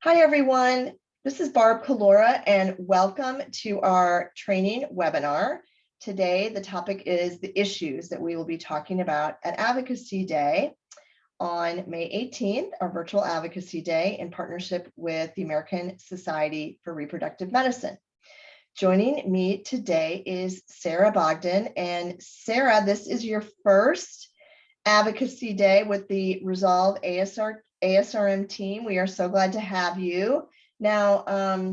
Hi, everyone. This is Barb Collura, and welcome to our training webinar. Today, the topic is the issues that we will be talking about at Advocacy Day on May 18th, our virtual Advocacy Day in partnership with the American Society for Reproductive Medicine. Joining me today is Sarah Bogdan. And Sarah, this is your first Advocacy Day with the Resolve ASRM team. We are so glad to have you. Now,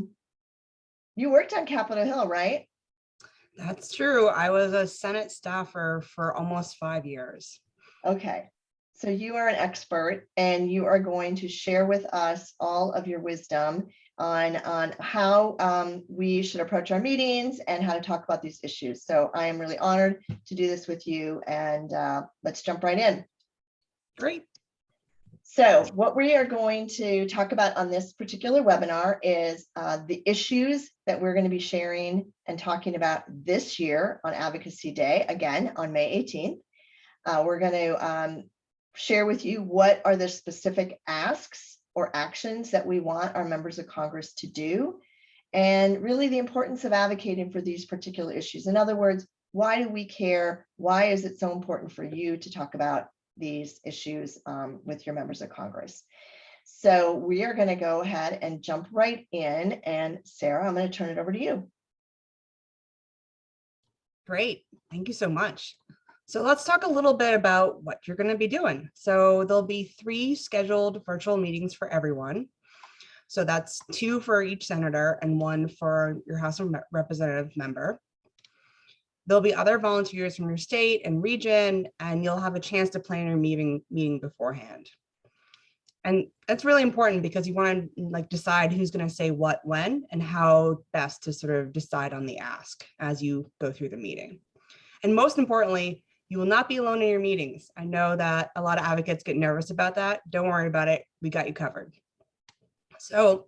you worked on Capitol Hill, right? That's true. I was a Senate staffer for almost 5 years. Okay, so you are an expert and you are going to share with us all of your wisdom on how we should approach our meetings and how to talk about these issues. So I am really honored to do this with you, and let's jump right in. Great. So what we are going to talk about on this particular webinar is the issues that we're going to be sharing and talking about this year on Advocacy Day, again, on May 18th. We're going to share with you what are the specific asks or actions that we want our members of Congress to do, and really the importance of advocating for these particular issues. In other words, why do we care? Why is it so important for you to talk about these issues with your members of Congress? So we are going to go ahead and jump right in. And Sarah, I'm going to turn it over to you. Great. Thank you so much. So let's talk a little bit about what you're going to be doing. So there'll be 3 scheduled virtual meetings for everyone. So that's 2 for each senator and 1 for your House of Representative member. There'll be other volunteers from your state and region, and you'll have a chance to plan your meeting beforehand. And that's really important because you want to decide who's going to say what, when, and how best to sort of decide on the ask as you go through the meeting. And most importantly, you will not be alone in your meetings. I know that a lot of advocates get nervous about that. Don't worry about it. We got you covered. So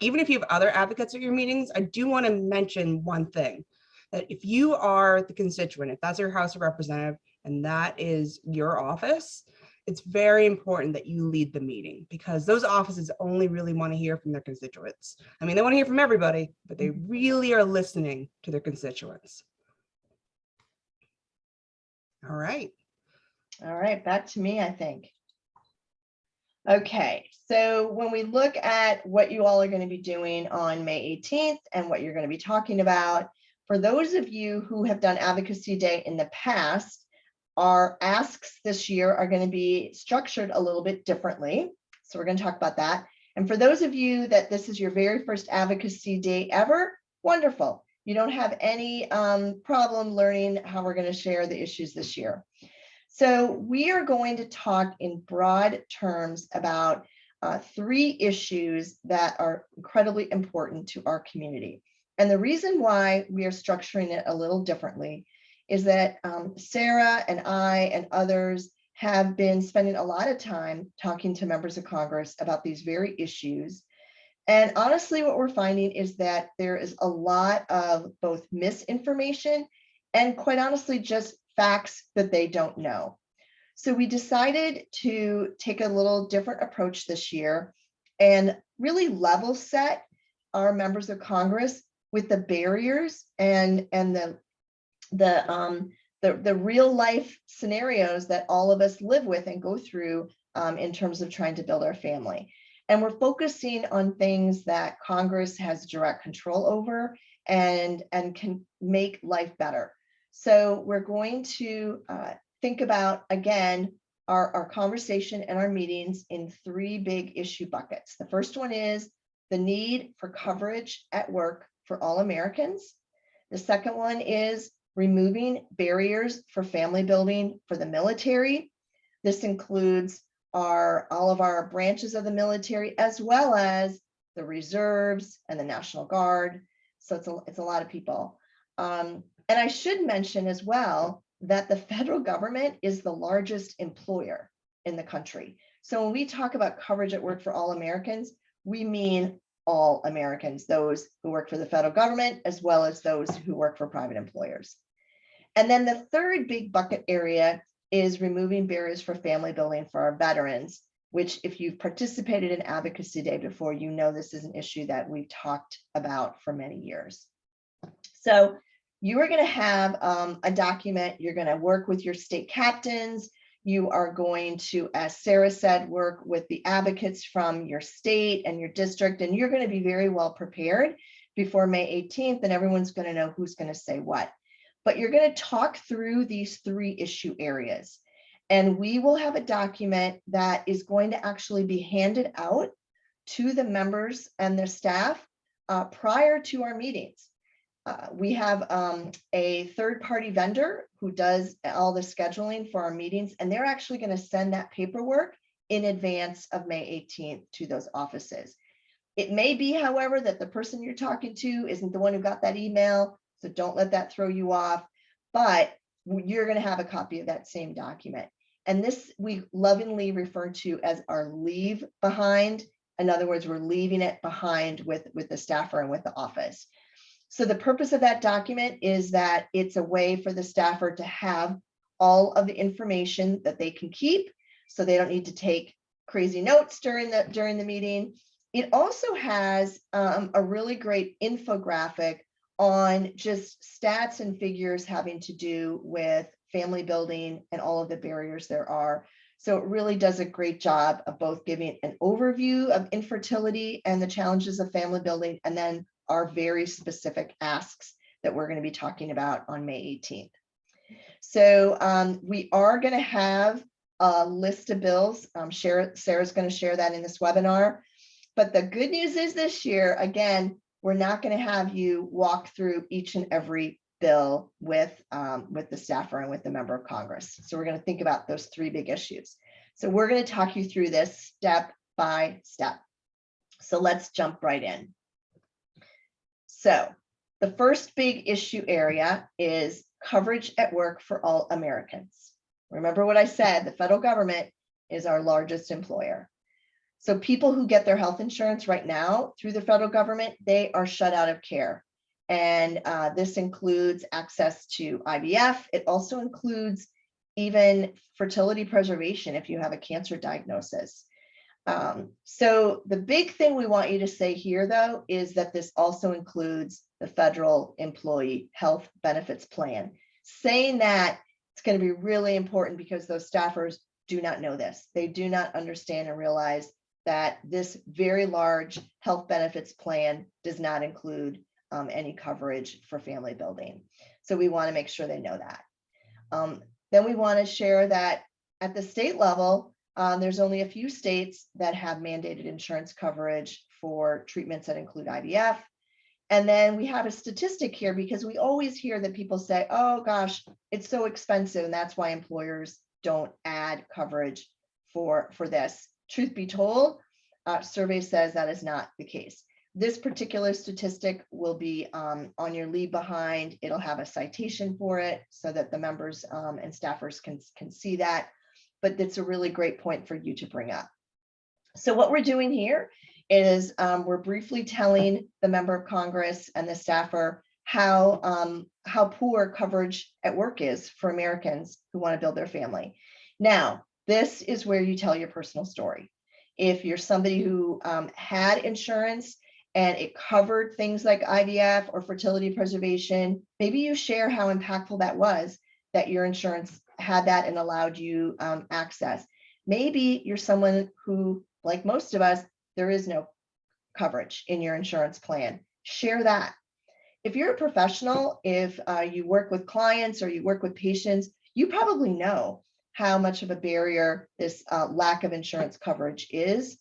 even if you have other advocates at your meetings, I do want to mention one thing, that if you are the constituent, if that's your House of Representative and that is your office, it's very important that you lead the meeting, because those offices only really want to hear from their constituents. I mean, they want to hear from everybody, but they really are listening to their constituents. All right. All right, back to me, I think. Okay, so when we look at what you all are going to be doing on May 18th and what you're going to be talking about, for those of you who have done Advocacy Day in the past, our asks this year are going to be structured a little bit differently. So we're going to talk about that. And for those of you that this is your very first Advocacy Day ever, wonderful. You don't have any problem learning how we're going to share the issues this year. So we are going to talk in broad terms about 3 issues that are incredibly important to our community. And the reason why we are structuring it a little differently is that Sarah and I and others have been spending a lot of time talking to members of Congress about these very issues. And honestly, what we're finding is that there is a lot of both misinformation and, quite honestly, just facts that they don't know. So we decided to take a little different approach this year and really level set our members of Congress with the barriers and the real life scenarios that all of us live with and go through in terms of trying to build our family. And we're focusing on things that Congress has direct control over and can make life better. So we're going to think about, again, our conversation and our meetings in 3 big issue buckets. The first one is the need for coverage at work for all Americans. The second one is removing barriers for family building for the military. This includes all of our branches of the military, as well as the reserves and the National Guard. So it's a lot of people. And I should mention as well that the federal government is the largest employer in the country. So when we talk about coverage at work for all Americans, we mean all Americans, those who work for the federal government, as well as those who work for private employers. And then the third big bucket area is removing barriers for family building for our veterans. which if you've participated in Advocacy Day before, you know this is an issue that we've talked about for many years. So you are going to have a document. You're going to work with your state captains. You are going to, as Sarah said, work with the advocates from your state and your district, and you're going to be very well prepared before May 18th, and everyone's going to know who's going to say what. But you're going to talk through these 3 issue areas, and we will have a document that is going to actually be handed out to the members and their staff prior to our meetings. We have a third-party vendor who does all the scheduling for our meetings, and they're actually going to send that paperwork in advance of May 18th to those offices. It may be, however, that the person you're talking to isn't the one who got that email, so don't let that throw you off, but you're going to have a copy of that same document. And this we lovingly refer to as our leave behind. In other words, we're leaving it behind with the staffer and with the office. So the purpose of that document is that it's a way for the staffer to have all of the information that they can keep, so they don't need to take crazy notes during the meeting. It also has a really great infographic on just stats and figures having to do with family building and all of the barriers there are. So it really does a great job of both giving an overview of infertility and the challenges of family building, and then our very specific asks that we're going to be talking about on May 18th. So we are going to have a list of bills. Sarah's going to share that in this webinar. But the good news is this year, again, we're not going to have you walk through each and every bill with the staffer and with the member of Congress. So we're going to think about those 3 big issues. So we're going to talk you through this step by step. So let's jump right in. So the first big issue area is coverage at work for all Americans. Remember what I said, the federal government is our largest employer. So people who get their health insurance right now through the federal government, they are shut out of care. And this includes access to IVF. It also includes even fertility preservation if you have a cancer diagnosis. So the big thing we want you to say here, though, is that this also includes the federal employee health benefits plan. Saying that, it's going to be really important because those staffers do not know this. They do not understand and realize that this very large health benefits plan does not include any coverage for family building. So we want to make sure they know that. Then we want to share that at the state level, there's only a few states that have mandated insurance coverage for treatments that include IVF. And then we have a statistic here because we always hear that people say, oh gosh, it's so expensive, and that's why employers don't add coverage for this. Truth be told, survey says that is not the case. This particular statistic will be on your leave behind. It'll have a citation for it so that the members and staffers can see that. But it's a really great point for you to bring up. So what we're doing here is we're briefly telling the member of Congress and the staffer how poor coverage at work is for Americans who want to build their family. Now, this is where you tell your personal story. If you're somebody who had insurance and it covered things like IVF or fertility preservation, maybe you share how impactful that was, that your insurance had that and allowed you access. Maybe you're someone who, like most of us, there is no coverage in your insurance plan. Share that. If you're a professional, if you work with clients or you work with patients, you probably know how much of a barrier this lack of insurance coverage is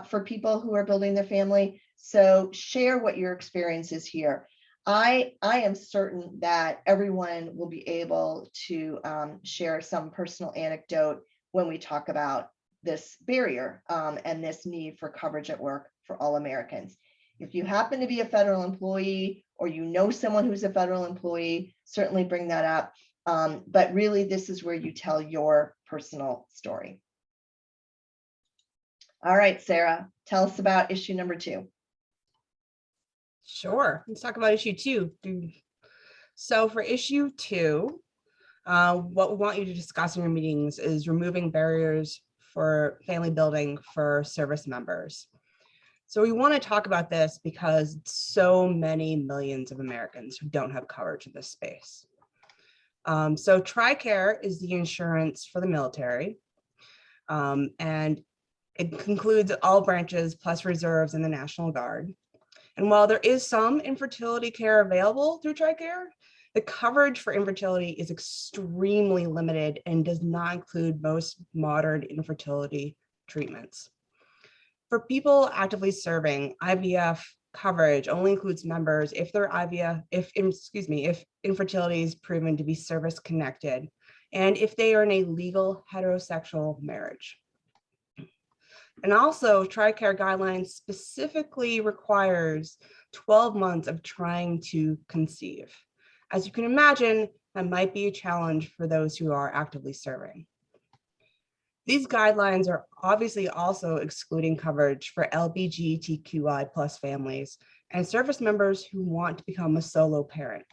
for people who are building their family. So share what your experience is here. I am certain that everyone will be able to share some personal anecdote when we talk about this barrier and this need for coverage at work for all Americans. If you happen to be a federal employee or you know someone who's a federal employee, certainly bring that up. But really, this is where you tell your personal story. All right, Sarah, tell us about issue number 2. Sure. Let's talk about issue 2. So for issue 2, what we want you to discuss in your meetings is removing barriers for family building for service members. So we want to talk about this because so many millions of Americans who don't have coverage in this space. So TRICARE is the insurance for the military, and it concludes all branches plus reserves in the National Guard. And while there is some infertility care available through TRICARE, the coverage for infertility is extremely limited and does not include most modern infertility treatments. For people actively serving, IVF coverage only includes members if their IVF, if infertility is proven to be service connected, and if they are in a legal heterosexual marriage. And also, TRICARE guidelines specifically requires 12 months of trying to conceive. As you can imagine, that might be a challenge for those who are actively serving. These guidelines are obviously also excluding coverage for LGBTQI plus families and service members who want to become a solo parent.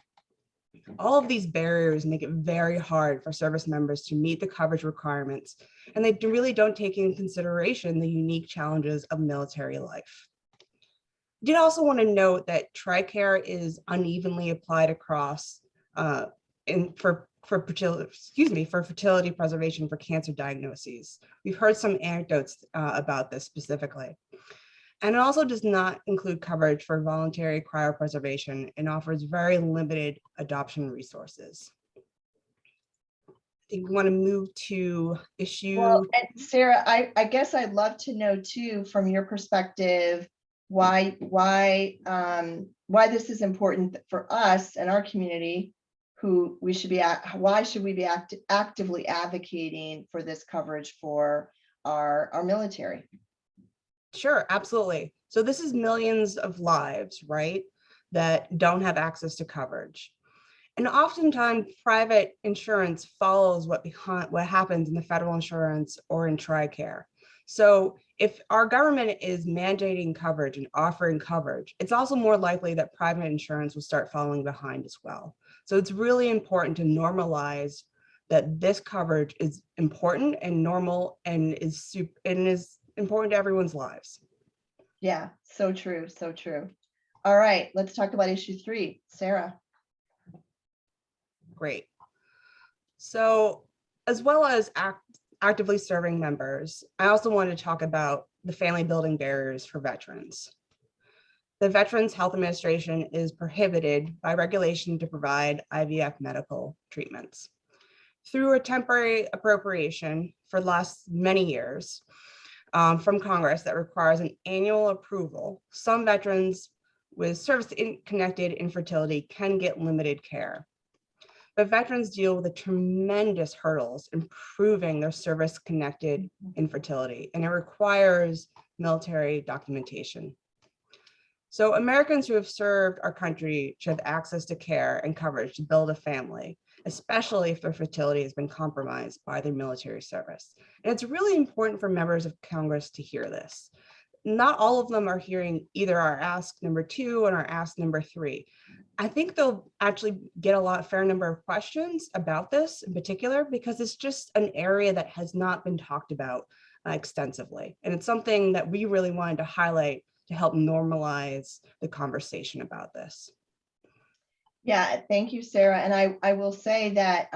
All of these barriers make it very hard for service members to meet the coverage requirements, and they really don't take into consideration the unique challenges of military life. I did also want to note that TRICARE is unevenly applied across for fertility preservation for cancer diagnoses. We've heard some anecdotes about this specifically. And it also does not include coverage for voluntary cryopreservation and offers very limited adoption resources. I think we want to move to issue. Well, and Sarah, I guess I'd love to know too, from your perspective, why this is important for us and our community, who we should be why should we be actively advocating for this coverage for our military? Sure, absolutely. So this is millions of lives, right, that don't have access to coverage. And oftentimes private insurance follows what happens in the federal insurance or in TRICARE. So if our government is mandating coverage and offering coverage, it's also more likely that private insurance will start following behind as well. So it's really important to normalize that this coverage is important and normal and is important to everyone's lives. Yeah, so true, so true. All right, let's talk about issue 3, Sarah. Great. So as well as actively serving members, I also want to talk about the family building barriers for veterans. The Veterans Health Administration is prohibited by regulation to provide IVF medical treatments. Through a temporary appropriation for the last many years from Congress that requires an annual approval, some veterans with service-connected infertility can get limited care. But veterans deal with the tremendous hurdles in proving their service-connected infertility, and it requires military documentation. So Americans who have served our country should have access to care and coverage to build a family, especially if their fertility has been compromised by their military service. And it's really important for members of Congress to hear this. Not all of them are hearing either our ask number 2 and our ask number 3. I think they'll actually get a fair number of questions about this in particular, because it's just an area that has not been talked about extensively. And it's something that we really wanted to highlight to help normalize the conversation about this. Yeah, thank you, Sarah. And I will say that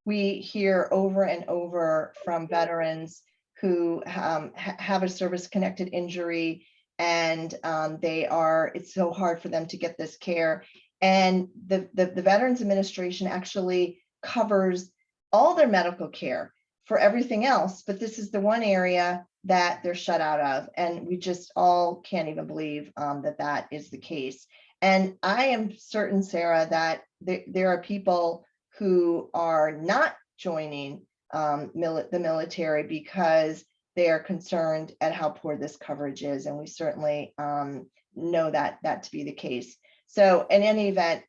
we hear over and over from veterans who have a service-connected injury, and it's so hard for them to get this care. And the Veterans Administration actually covers all their medical care for everything else, but this is the one area that they're shut out of. And we just all can't even believe that is the case. And I am certain, Sarah, that there are people who are not joining the military because they are concerned at how poor this coverage is. And we certainly know that to be the case. So in any event,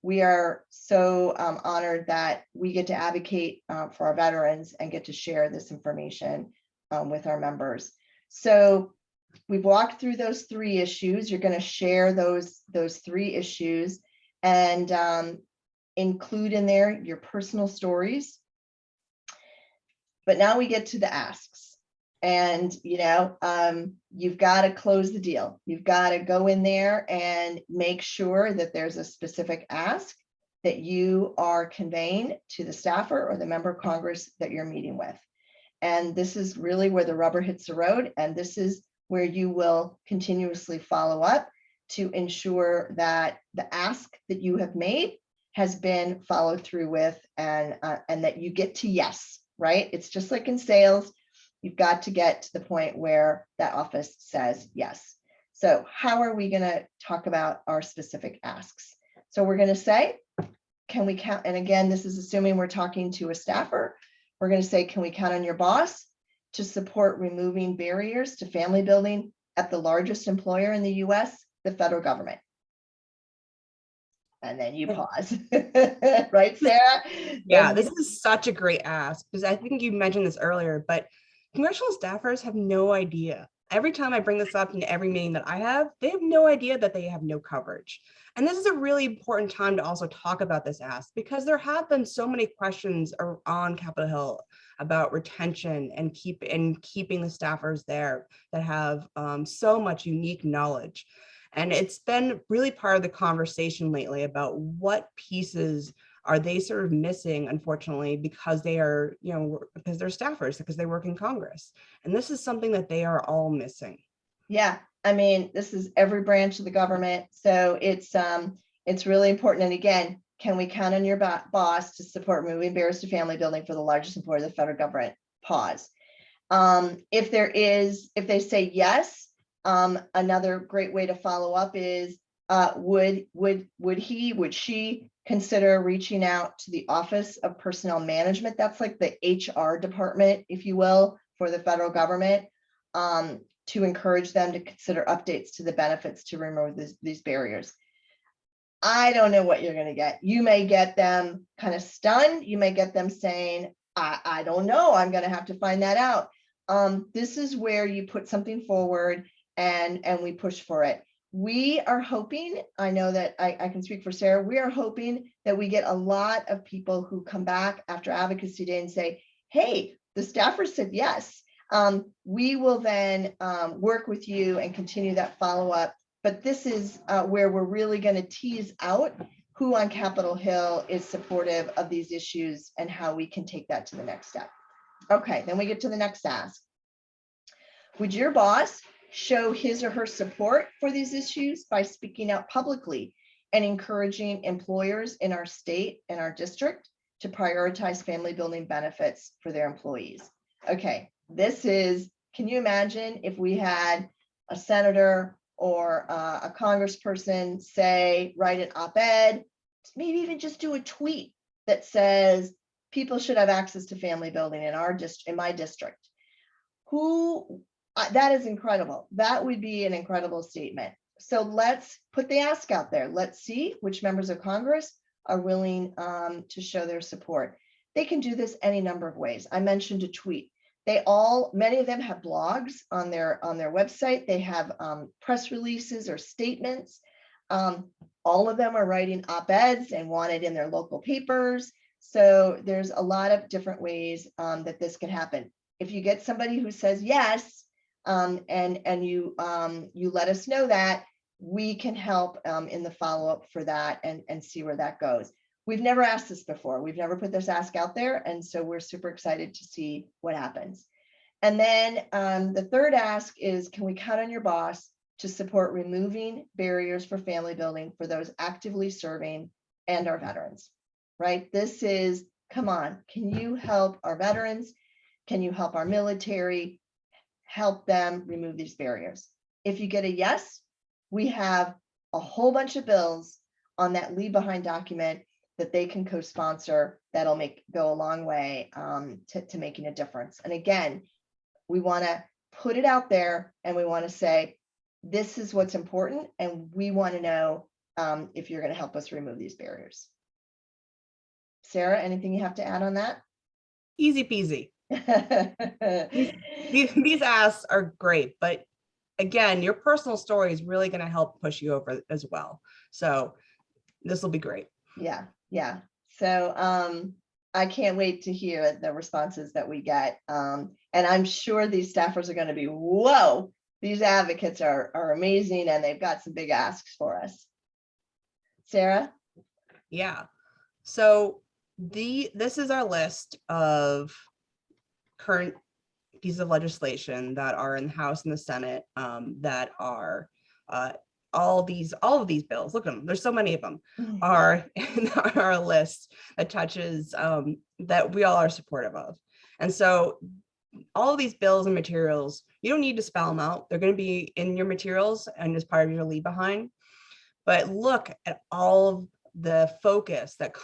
we are so honored that we get to advocate for our veterans and get to share this information with our members. So we've walked through those 3 issues. You're going to share those 3 issues and include in there your personal stories. But now we get to the asks. And, you've got to close the deal. You've got to go in there and make sure that there's a specific ask that you are conveying to the staffer or the member of Congress that you're meeting with. And this is really where the rubber hits the road. And this is where you will continuously follow up to ensure that the ask that you have made has been followed through with, and that you get to yes, right? It's just like in sales. You've got to get to the point where that office says yes. So how are we going to talk about our specific asks? So we're going to say, can we count? And again, this is assuming we're talking to a staffer. We're going to say, can we count on your boss to support removing barriers to family building at the largest employer in the US, the federal government? And then you pause, right, Sarah? Yeah, this is such a great ask, because I think you mentioned this earlier, but congressional staffers have no idea. Every time I bring this up in every meeting that I have, they have no idea that they have no coverage. And this is a really important time to also talk about this ask, because there have been so many questions on Capitol Hill about retention and keeping the staffers there that have so much unique knowledge. And it's been really part of the conversation lately about what pieces are they sort of missing, unfortunately, because they are, because they're staffers, because they work in Congress. And this is something that they are all missing. Yeah, I mean, this is every branch of the government. So it's really important. And again, can we count on your boss to support moving barriers to family building for the largest employer of the federal government? Pause. If they say yes, another great way to follow up is, would she consider reaching out to the Office of Personnel Management? That's like the HR department, if you will, for the federal government, to encourage them to consider updates to the benefits to remove these barriers. I don't know what you're going to get. You may get them kind of stunned. You may get them saying, I don't know. I'm going to have to find that out. This is where you put something forward and we push for it. We are hoping, I know that I can speak for Sarah, we are hoping that we get a lot of people who come back after Advocacy Day and say, hey, the staffers said yes. We will then work with you and continue that follow-up. But this is where we're really going to tease out who on Capitol Hill is supportive of these issues and how we can take that to the next step. Okay, then we get to the next ask. Would your boss show his or her support for these issues by speaking out publicly and encouraging employers in our state and our district to prioritize family building benefits for their employees? Okay, this is, can you imagine if we had a senator or a congressperson say, write an op-ed, maybe even just do a tweet that says people should have access to family building in our district, in my district. That is incredible. That would be an incredible statement. So let's put the ask out there. Let's see which members of Congress are willing to show their support. They can do this any number of ways. I mentioned a tweet. Many of them have blogs on their website. They have press releases or statements. All of them are writing op-eds and want it in their local papers. So there's a lot of different ways that this can happen. If you get somebody who says yes, and you let us know that, we can help in the follow-up for that and see where that goes. We've never asked this before. We've never put this ask out there. And so we're super excited to see what happens. And then the third ask is, can we count on your boss to support removing barriers for family building for those actively serving and our veterans, right? This is, come on, can you help our veterans? Can you help our military? Help them remove these barriers. If you get a yes, we have a whole bunch of bills on that leave behind document that they can co-sponsor that'll go a long way to making a difference. And again, we want to put it out there and we want to say, this is what's important. And we want to know if you're going to help us remove these barriers. Sarah, anything you have to add on that? Easy peasy. These asks are great, but again, your personal story is really going to help push you over as well. So this will be great. Yeah. So I can't wait to hear the responses that we get. And I'm sure these staffers are going to be, whoa, these advocates are amazing, and they've got some big asks for us. Sarah? Yeah. So this is our list of current pieces of legislation that are in the House and the Senate, that are all of these bills. Look at them. There's so many of them are in our list that touches that we all are supportive of. And so all of these bills and materials, you don't need to spell them out. They're going to be in your materials and as part of your leave behind. But look at all of the focus that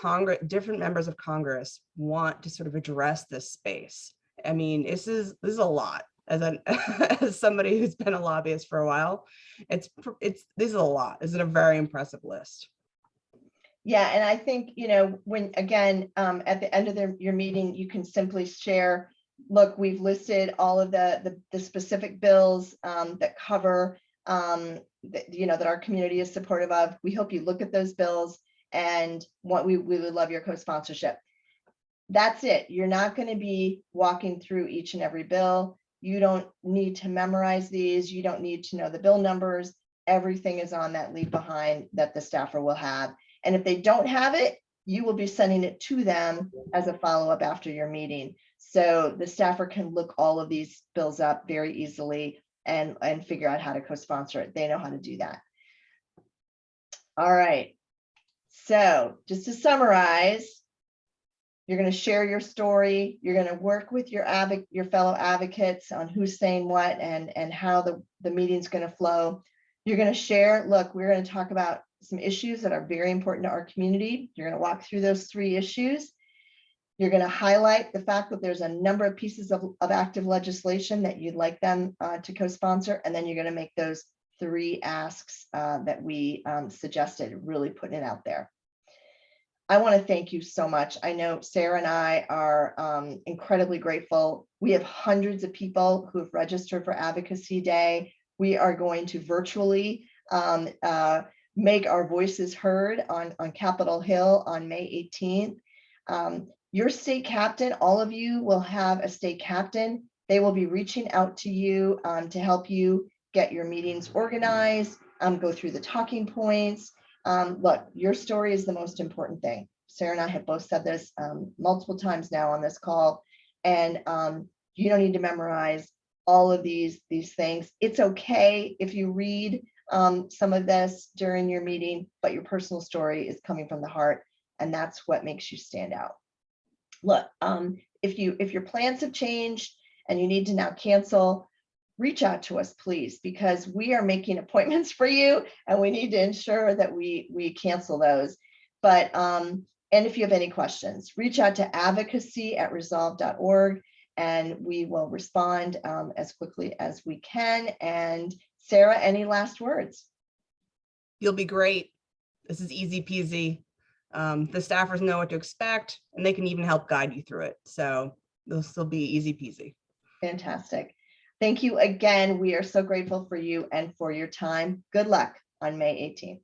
different members of Congress want to sort of address this space. I mean, this is a lot. As somebody who's been a lobbyist for a while, this is a lot. This is a very impressive list. Yeah, and I think, when, again, at the end of your meeting, you can simply share, look, we've listed all of the specific bills that cover, that our community is supportive of. We hope you look at those bills, and we would love your co-sponsorship. That's it. You're not going to be walking through each and every bill. You don't need to memorize these. You don't need to know the bill numbers. Everything is on that leave behind that the staffer will have. And if they don't have it, you will be sending it to them as a follow-up after your meeting. So the staffer can look all of these bills up very easily and figure out how to co-sponsor it. They know how to do that. All right. So just to summarize, you're going to share your story. You're going to work with your fellow advocates on who's saying what and how the meeting's going to flow. You're going to share, look, we're going to talk about some issues that are very important to our community. You're going to walk through those 3 issues. You're going to highlight the fact that there's a number of pieces of active legislation that you'd like them to co-sponsor. And then you're going to make those 3 asks that we suggested, really putting it out there. I want to thank you so much. I know Sarah and I are incredibly grateful. We have hundreds of people who have registered for Advocacy Day. We are going to virtually make our voices heard on Capitol Hill on May 18th. Your state captain, all of you will have a state captain. They will be reaching out to you to help you get your meetings organized, go through the talking points. Look, your story is the most important thing. Sarah and I have both said this multiple times now on this call, and you don't need to memorize all of these things. It's okay if you read some of this during your meeting, but your personal story is coming from the heart, and that's what makes you stand out. Look, if your plans have changed and you need to now cancel, reach out to us, please, because we are making appointments for you and we need to ensure that we cancel those. But and if you have any questions, reach out to advocacy@resolve.org and we will respond as quickly as we can. And Sarah, any last words? You'll be great. This is easy peasy. The staffers know what to expect and they can even help guide you through it. So this will be easy peasy. Fantastic. Thank you again. We are so grateful for you and for your time. Good luck on May 18th.